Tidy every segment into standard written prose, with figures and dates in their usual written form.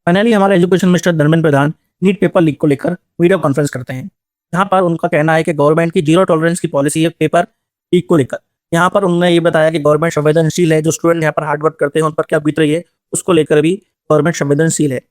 Finally हमारे education minister Dharmendra Pradhan NEET paper leak को लेकर वीडियो कॉन्फ्रेंस करते हैं। यहाँ पर उनका कहना है कि गवर्नमेंट की जीरो टॉलरेंस की पॉलिसी है पेपर लीक को लेकर। यहाँ पर उन्होंने ये बताया कि गवर्नमेंट संवेदनशील है, जो स्टूडेंट यहाँ पर हार्डवर्क करते हैं उन पर क्या बीत रही है उसको लेकर भी गवर्नमेंट संवेदनशील है।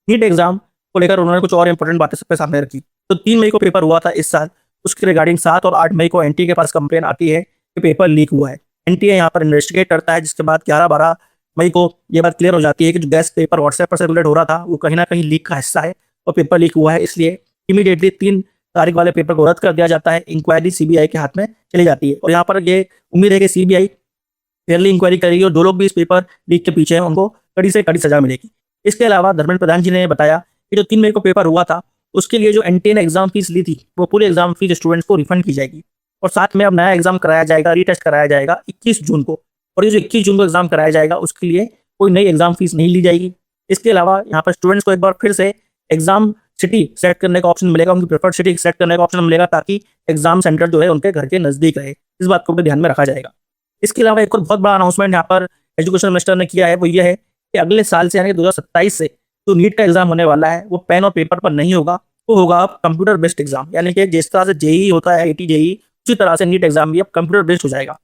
नीट एग्जाम को लेकर उन्होंने कुछ और इंपॉर्टेंट बातें सबके सामने रखी। तो 3 मई को पेपर हुआ था इस साल, उसके रिगार्डिंग 7 और 8 मई को एनटीए के पास कंप्लेन आती है कि पेपर लीक हुआ है। एनटीए यहाँ पर इन्वेस्टिगेट करता है, जिसके बाद 11-12 मई को ये बात क्लियर हो जाती है कि जो गैस पेपर व्हाट्सएप पर सर्कुलेट हो रहा था वो कहीं ना कहीं लीक का हिस्सा है और पेपर लीक हुआ है। इसलिए इमीडिएटली 3 तारीख वाले पेपर को रद्द कर दिया जाता है। इंक्वायरी सीबीआई के हाथ में चली जाती है और यहाँ पर ये उम्मीद है कि सीबीआई फेयरली इंक्वायरी करेगी और जो लोग भी इस पेपर लीक के पीछे हैं उनको कड़ी से कड़ी सजा मिलेगी। इसके अलावा धर्मेंद्र प्रधान जी ने बताया कि जो 3 मई को पेपर हुआ था उसके लिए जो एनटीए ने एग्जाम फीस ली थी वो पूरी एग्जाम फीस स्टूडेंट्स को रिफंड की जाएगी और साथ में अब नया एग्जाम कराया जाएगा, रीटेस्ट कराया जाएगा 21 जून को। और ये जो 21 जून को एग्जाम कराया जाएगा उसके लिए कोई नई एग्जाम फीस नहीं ली जाएगी। इसके अलावा यहाँ पर स्टूडेंट्स को एक बार फिर से एग्जाम सिटी सेलेक्ट करने का ऑप्शन मिलेगा, उनकी प्रेफर्ड सिटी सेलेक्ट करने का ऑप्शन मिलेगा ताकि एग्जाम सेंटर जो है उनके घर के नजदीक रहे। इस बात को भी ध्यान में रखा जाएगा। इसके अलावा एक और बहुत बड़ा अनाउंसमेंट यहाँ पर एजुकेशन मिनिस्टर ने किया है, वो ये है कि अगले साल से यानी 2027 से जो नीट का एग्जाम होने वाला है वो पेन और पेपर पर नहीं होगा, वो होगा अब कंप्यूटर बेस्ड एग्जाम। यानी कि जिस तरह से जेई होता है, आईटी जेई, उसी तरह से नीट एग्जाम भी अब कंप्यूटर बेस्ड हो जाएगा।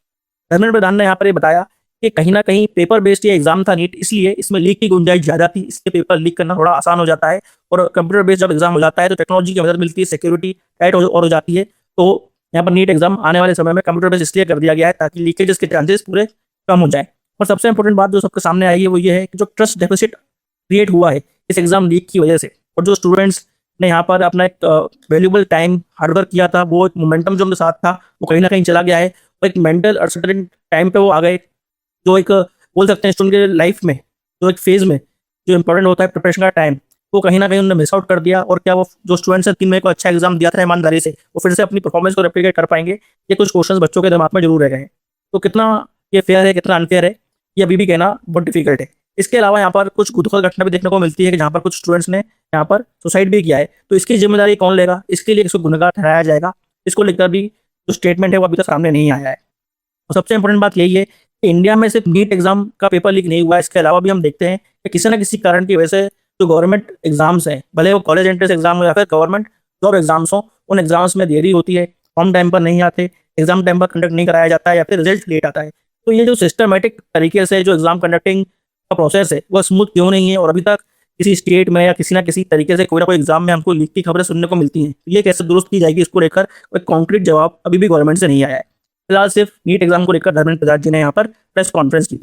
धर्मेंद्र प्रधान ने यहाँ पर ये बताया कि कहीं ना कहीं पेपर बेस्ड ये एग्जाम था नीट, इसलिए इसमें लीक की गुंजाइश ज्यादा थी, इसके पेपर लीक करना थोड़ा आसान हो जाता है। और कंप्यूटर बेस्ड जब एग्जाम हो जाता है तो टेक्नोलॉजी की मदद मिलती है, सिक्योरिटी टाइट और हो जाती है। तो यहाँ पर नीट एग्जाम आने वाले समय में कंप्यूटर बेस्ड इसलिए कर दिया गया है ताकि लीकेजेस के चांसेस पूरे कम हो जाए। और सबसे इंपॉर्टेंट बात जो सबके सामने आई है वो ये है कि जो ट्रस्ट डेफिसिट क्रिएट हुआ है इस एग्जाम लीक की वजह से, और जो स्टूडेंट्स ने यहाँ पर अपना एक वैल्यूबल टाइम हार्डवर्क किया था, वो एक मोमेंटम जो उनके साथ था वो कहीं ना कहीं चला गया है। और एक मेंटल अनसर्टेन टाइम पे वो आ गए, जो एक बोल सकते हैं स्टूडेंट के लाइफ में जो एक फेज में जो इंपॉर्टेंट होता है प्रिपरेशन का टाइम, वो कहीं ना कहीं उन्होंने मिस आउट कर दिया। और क्या वो जो स्टूडेंट्स ने 3 मई को अच्छा एग्जाम दिया था ईमानदारी से, वो फिर से अपनी परफॉर्मेंस को रेप्लिकेट कर पाएंगे? ये कुछ क्वेश्चंस बच्चों के दिमाग में जरूर रह गए हैं। तो कितना ये फेयर है, कितना अनफेयर है, ये अभी भी कहना बहुत डिफिकल्ट है। इसके अलावा यहाँ पर कुछ दुखद घटना भी देखने को मिलती है कि जहाँ पर कुछ स्टूडेंट्स ने यहाँ पर सुसाइड भी किया है। तो इसकी जिम्मेदारी कौन लेगा? इसके लिए इसको गुनहगार ठहराया जाएगा। इसको लेकर भी जो स्टेटमेंट है वो अभी तक सामने नहीं आया है। और सबसे इंपॉर्टेंट बात यही है कि इंडिया में सिर्फ नीट एग्जाम का पेपर लीक नहीं हुआ है, इसके अलावा भी हम देखते हैं कि किसी न किसी कारण की वजह से जो गवर्नमेंट एग्जाम्स हैं, भले वो कॉलेज एंट्रेंस एग्जाम हो या फिर गवर्नमेंट जॉब एग्जाम्स हो, उन एग्जाम्स में देरी होती है, फॉर्म टाइम पर नहीं आते, एग्जाम टाइम पर कंडक्ट नहीं कराया जाता है या फिर रिजल्ट लेट आता है। तो ये जो सिस्टमेटिक तरीके से जो एग्जाम कंडक्टिंग का प्रोसेस है वो स्मूथ क्यों नहीं है? और अभी तक किसी स्टेट में या किसी ना किसी तरीके से कोई ना कोई एग्जाम में हमको लीक की खबरें सुनने को मिलती हैं। ये कैसे दुरुस्त की जाएगी, इसको लेकर कोई कॉन्क्रीट जवाब अभी भी गवर्नमेंट से नहीं आया है। फिलहाल सिर्फ नीट एग्जाम को लेकर धर्मेंद्र प्रधान जी ने यहाँ पर प्रेस कॉन्फ्रेंस की।